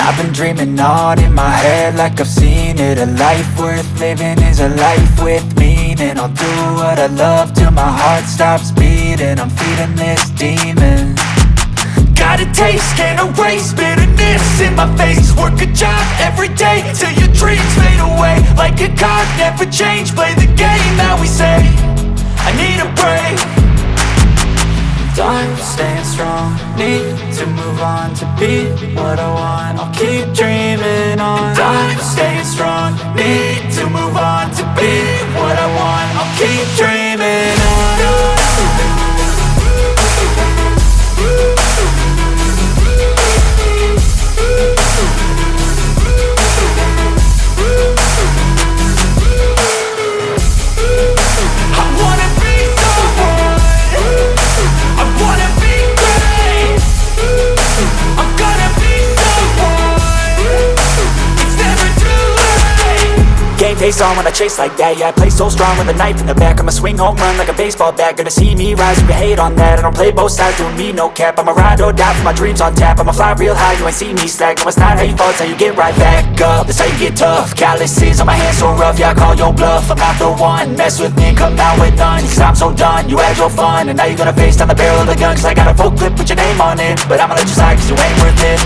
I've been dreaming on in my head like I've seen it. A life worth living is a life with meaning. I'll do what I love till my heart stops beating. I'm feeding this demon. Got a taste, can't erase bitterness in my face. Work a job every day till your dreams fade away. Like a card, never change, play the game that we say. I need a break. I'm staying strong, need to move on to be what I want. I'll keep dreaming on. I'm staying strong, need to move on to be what I want. I'll keep dreaming on. Face on when I chase like that. Yeah, I play so strong with a knife in the back. I'ma swing home run like a baseball bat. Gonna see me rise if you hate on that. I don't play both sides, doing me no cap. I'ma ride or die for my dreams on tap. I'ma fly real high, you ain't see me slack. No, it's not how you fall, it's how you get right back up. That's how you get tough. Calluses on my hands so rough, yeah, I call your bluff. I'm not the one, mess with me and come out with none. Cause I'm so done, you had your fun. And now you're gonna face down the barrel of the gun. Cause I got a full clip, put your name on it. But I'ma let you slide cause you ain't worth it.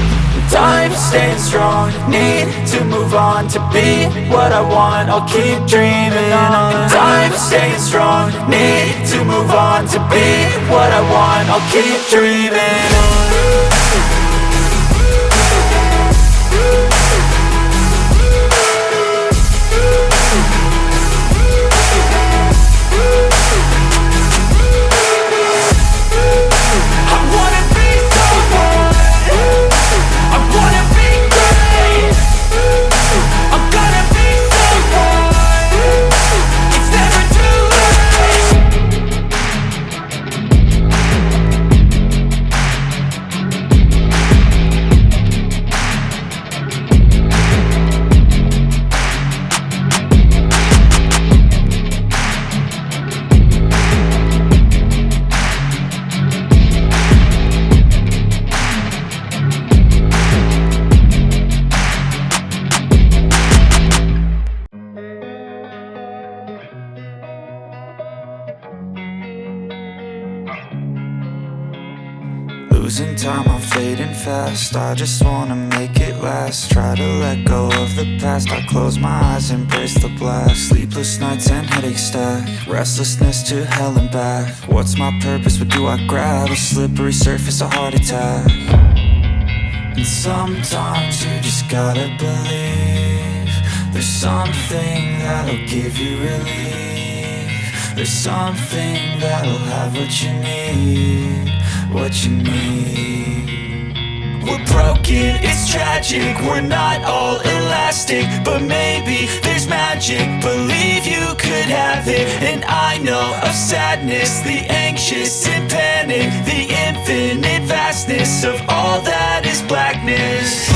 I'm staying strong, need to move on to be what I want. I'll keep dreaming on. I'm staying strong, need to move on to be what I want. I'll keep dreaming on. Losing time, I'm fading fast. I just wanna make it last. Try to let go of the past. I close my eyes, embrace the blast. Sleepless nights and headaches stack. Restlessness to hell and back. What's my purpose, what do I grab? A slippery surface, a heart attack. And sometimes you just gotta believe there's something that'll give you relief. There's something that'll have what you need. What you need. We're broken, it's tragic. We're not all elastic, but maybe there's magic. Believe you could have it. And I know of sadness, the anxious and panic, the infinite vastness of all that is blackness.